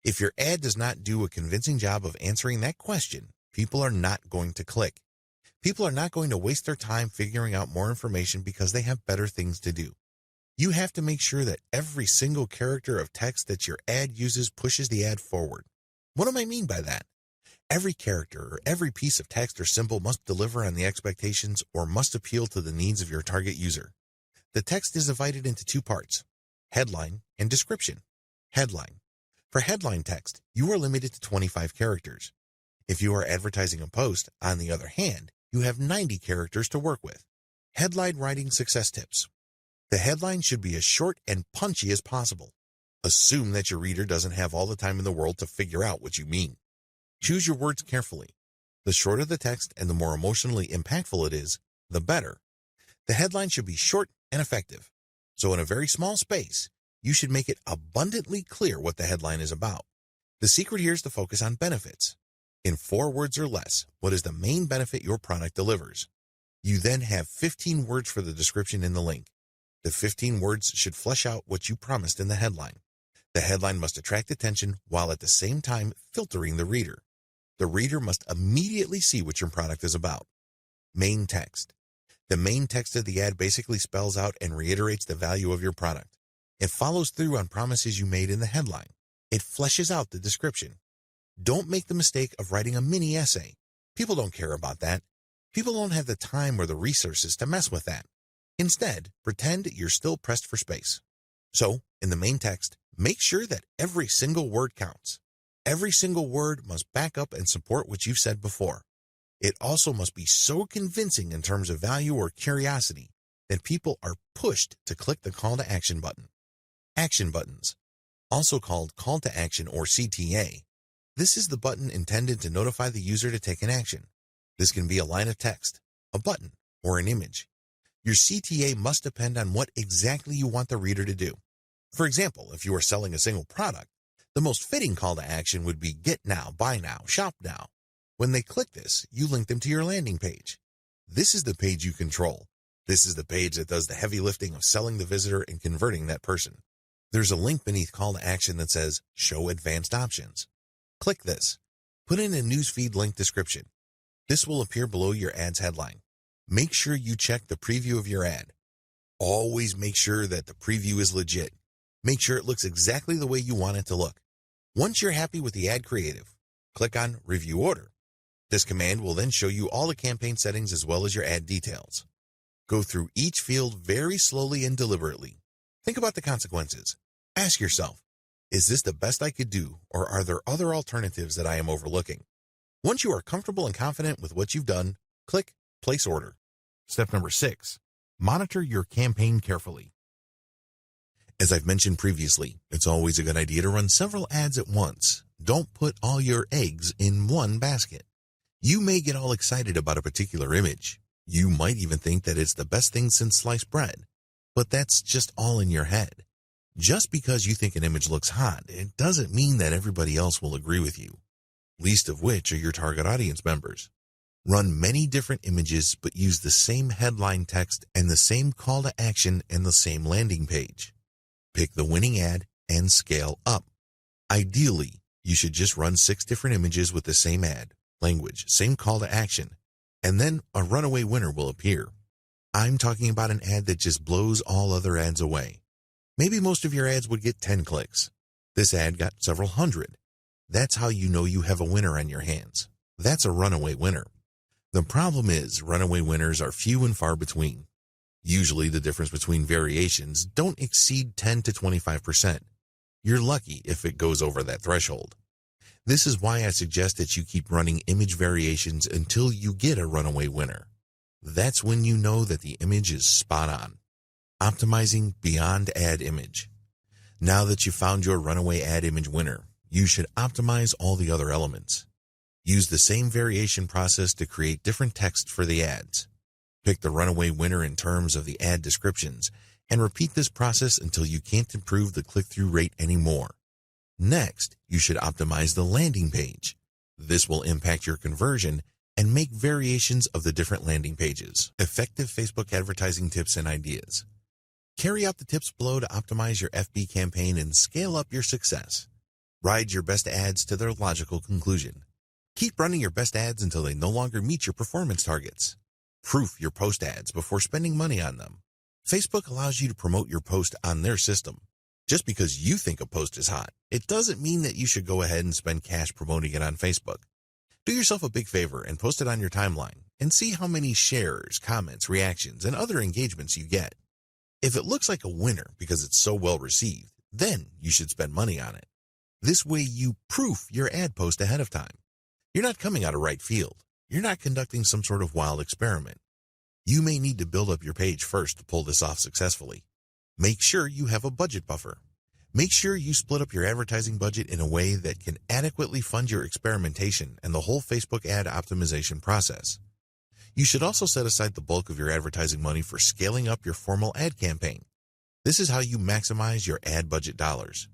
A: If your ad does not do a convincing job of answering that question, people are not going to click. People are not going to waste their time figuring out more information because they have better things to do. You have to make sure that every single character of text that your ad uses pushes the ad forward. What do I mean by that? Every character or every piece of text or symbol must deliver on the expectations or must appeal to the needs of your target user. The text is divided into 2 parts, headline and description. Headline. For headline text, you are limited to 25 characters. If you are advertising a post, on the other hand, you have 90 characters to work with. Headline writing success tips. The headline should be as short and punchy as possible. Assume that your reader doesn't have all the time in the world to figure out what you mean. Choose your words carefully. The shorter the text and the more emotionally impactful it is, the better. The headline should be short and effective. So in a very small space, you should make it abundantly clear what the headline is about. The secret here is to focus on benefits. In 4 words or less, what is the main benefit your product delivers? You then have 15 words for the description in the link. The 15 words should flesh out what you promised in the headline. The headline must attract attention while at the same time filtering the reader. The reader must immediately see what your product is about. Main text. The main text of the ad basically spells out and reiterates the value of your product. It follows through on promises you made in the headline. It fleshes out the description. Don't make the mistake of writing a mini essay. People don't care about that. People don't have the time or the resources to mess with that. Instead, pretend you're still pressed for space. So, in the main text, make sure that every single word counts. Every single word must back up and support what you've said before. It also must be so convincing in terms of value or curiosity that people are pushed to click the call to action button. Action buttons, also called call to action or CTA. This is the button intended to notify the user to take an action. This can be a line of text, a button, or an image. Your CTA must depend on what exactly you want the reader to do. For example, if you are selling a single product, the most fitting call to action would be get now, buy now, shop now. When they click this, you link them to your landing page. This is the page you control. This is the page that does the heavy lifting of selling the visitor and converting that person. There's a link beneath call to action that says show advanced options. Click this. Put in a newsfeed link description. This will appear below your ad's headline. Make sure you check the preview of your ad. Always make sure that the preview is legit. Make sure it looks exactly the way you want it to look. Once you're happy with the ad creative, click on Review Order. This command will then show you all the campaign settings as well as your ad details. Go through each field very slowly and deliberately. Think about the consequences. Ask yourself, is this the best I could do, or are there other alternatives that I am overlooking? Once you are comfortable and confident with what you've done, click Place Order. Step number 6. Monitor your campaign carefully. As I've mentioned previously, it's always a good idea to run several ads at once. Don't put all your eggs in one basket. You may get all excited about a particular image. You might even think that it's the best thing since sliced bread. But that's just all in your head. Just because you think an image looks hot, it doesn't mean that everybody else will agree with you. Least of which are your target audience members. Run many different images, but use the same headline text and the same call to action and the same landing page. Pick the winning ad and scale up. Ideally, you should just run 6 different images with the same ad, language, same call to action, and then a runaway winner will appear. I'm talking about an ad that just blows all other ads away. Maybe most of your ads would get 10 clicks. This ad got several hundred. That's how you know you have a winner on your hands. That's a runaway winner. The problem is, runaway winners are few and far between. Usually the difference between variations don't exceed 10 to 25%. You're lucky if it goes over that threshold. This is why I suggest that you keep running image variations until you get a runaway winner. That's when you know that the image is spot on. Optimizing beyond ad image. Now that you've found your runaway ad image winner, you should optimize all the other elements. Use the same variation process to create different text for the ads. Pick the runaway winner in terms of the ad descriptions, and repeat this process until you can't improve the click-through rate anymore. Next, you should optimize the landing page. This will impact your conversion and make variations of the different landing pages. Effective Facebook advertising tips and ideas. Carry out the tips below to optimize your FB campaign and scale up your success. Ride your best ads to their logical conclusion. Keep running your best ads until they no longer meet your performance targets. Proof your post ads before spending money on them. Facebook allows you to promote your post on their system. Just because you think a post is hot, it doesn't mean that you should go ahead and spend cash promoting it on Facebook. Do yourself a big favor and post it on your timeline and see how many shares, comments, reactions, and other engagements you get. If it looks like a winner because it's so well received, then you should spend money on it. This way you proof your ad post ahead of time. You're not coming out of right field. You're not conducting some sort of wild experiment. You may need to build up your page first to pull this off successfully. Make sure you have a budget buffer. Make sure you split up your advertising budget in a way that can adequately fund your experimentation and the whole Facebook ad optimization process. You should also set aside the bulk of your advertising money for scaling up your formal ad campaign. This is how you maximize your ad budget dollars.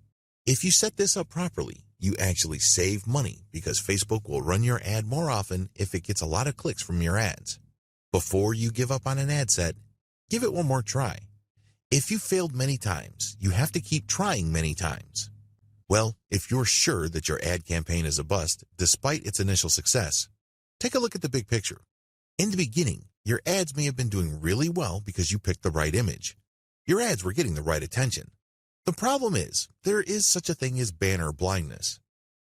A: If you set this up properly, you actually save money because Facebook will run your ad more often if it gets a lot of clicks from your ads. Before you give up on an ad set, give it one more try. If you failed many times, you have to keep trying many times. Well, if you're sure that your ad campaign is a bust, despite its initial success, take a look at the big picture. In the beginning, your ads may have been doing really well because you picked the right image. Your ads were getting the right attention. The problem is, there is such a thing as banner blindness.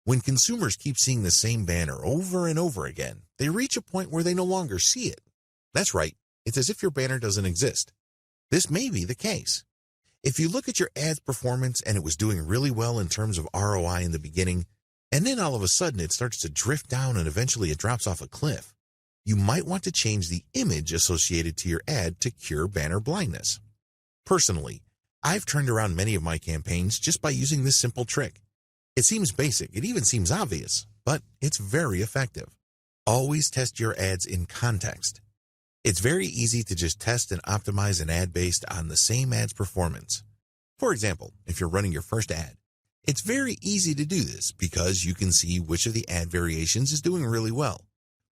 A: When consumers keep seeing the same banner over and over again, they reach a point where they no longer see it. That's right, it's as if your banner doesn't exist. This may be the case. If you look at your ad's performance and it was doing really well in terms of ROI in the beginning, and then all of a sudden it starts to drift down and eventually it drops off a cliff, you might want to change the image associated to your ad to cure banner blindness. Personally, I've turned around many of my campaigns just by using this simple trick. It seems basic, it even seems obvious, but it's very effective. Always test your ads in context. It's very easy to just test and optimize an ad based on the same ad's performance. For example, if you're running your first ad, it's very easy to do this because you can see which of the ad variations is doing really well.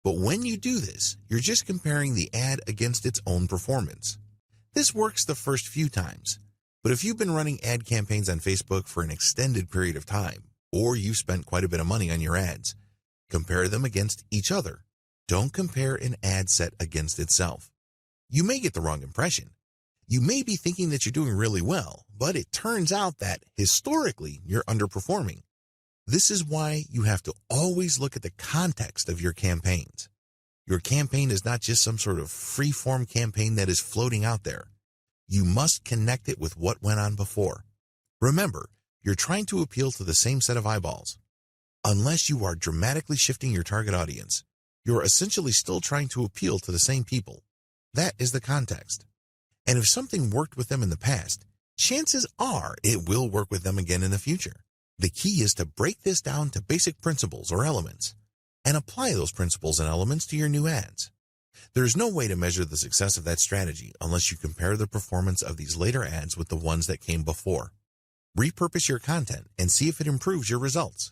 A: But when you do this, you're just comparing the ad against its own performance. This works the first few times. But if you've been running ad campaigns on Facebook for an extended period of time, or you've spent quite a bit of money on your ads, Compare them against each other. Don't compare an ad set against itself. You may get the wrong impression. You may be thinking that you're doing really well, but it turns out that historically you're underperforming. This is why you have to always look at the context of your campaigns. Your campaign is not just some sort of free-form campaign that is floating out there. You must connect it with what went on before. Remember, you're trying to appeal to the same set of eyeballs. Unless you are dramatically shifting your target audience, you're essentially still trying to appeal to the same people. That is the context. And if something worked with them in the past, chances are it will work with them again in the future. The key is to break this down to basic principles or elements and apply those principles and elements to your new ads. There's no way to measure the success of that strategy unless you compare the performance of these later ads with the ones that came before. Repurpose your content and see if it improves your results.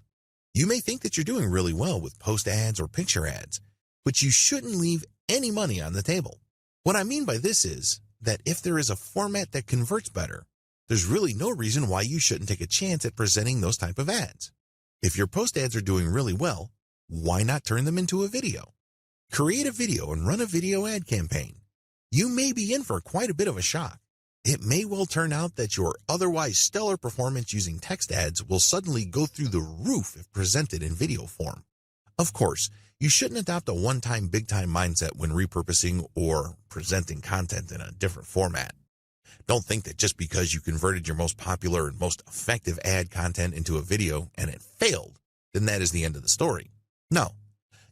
A: You may think that you're doing really well with post ads or picture ads, but you shouldn't leave any money on the table. What I mean by this is that if there is a format that converts better, there's really no reason why you shouldn't take a chance at presenting those type of ads. If your post ads are doing really well, why not turn them into a video? Create a video and run a video ad campaign. You may be in for quite a bit of a shock. It may well turn out that your otherwise stellar performance using text ads will suddenly go through the roof if presented in video form. Of course, you shouldn't adopt a one-time big-time mindset when repurposing or presenting content in a different format. Don't think that just because you converted your most popular and most effective ad content into a video and it failed, then that is the end of the story. No,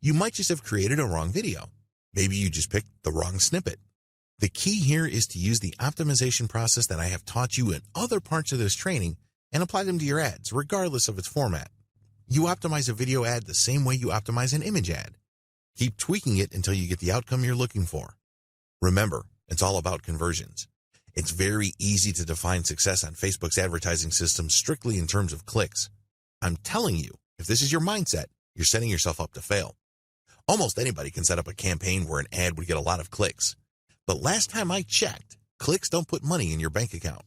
A: you might just have created a wrong video. Maybe you just picked the wrong snippet. The key here is to use the optimization process that I have taught you in other parts of this training and apply them to your ads, regardless of its format. You optimize a video ad the same way you optimize an image ad. Keep tweaking it until you get the outcome you're looking for. Remember, it's all about conversions. It's very easy to define success on Facebook's advertising system strictly in terms of clicks. I'm telling you, if this is your mindset, you're setting yourself up to fail. Almost anybody can set up a campaign where an ad would get a lot of clicks. But last time I checked, clicks don't put money in your bank account.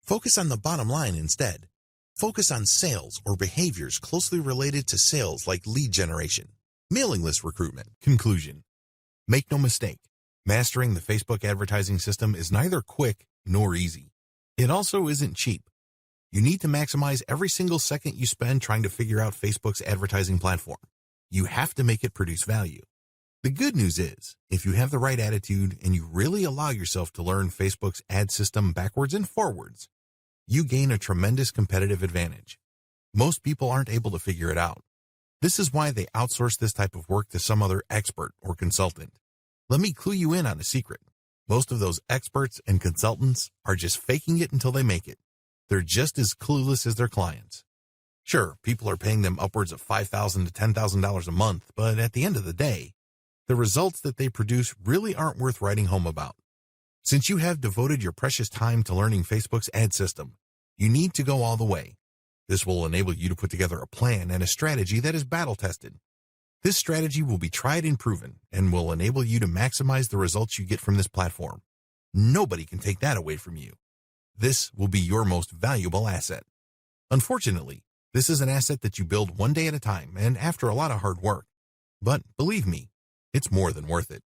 A: Focus on the bottom line instead. Focus on sales or behaviors closely related to sales like lead generation, mailing list recruitment. Conclusion. Make no mistake, mastering the Facebook advertising system is neither quick nor easy. It also isn't cheap. You need to maximize every single second you spend trying to figure out Facebook's advertising platform. You have to make it produce value. The good news is, if you have the right attitude and you really allow yourself to learn Facebook's ad system backwards and forwards, you gain a tremendous competitive advantage. Most people aren't able to figure it out. This is why they outsource this type of work to some other expert or consultant. Let me clue you in on a secret. Most of those experts and consultants are just faking it until they make it. They're just as clueless as their clients. Sure, people are paying them upwards of $5,000 to $10,000 a month, but at the end of the day, the results that they produce really aren't worth writing home about. Since you have devoted your precious time to learning Facebook's ad system, you need to go all the way. This will enable you to put together a plan and a strategy that is battle-tested. This strategy will be tried and proven and will enable you to maximize the results you get from this platform. Nobody can take that away from you. This will be your most valuable asset. Unfortunately, this is an asset that you build one day at a time and after a lot of hard work. But believe me, it's more than worth it.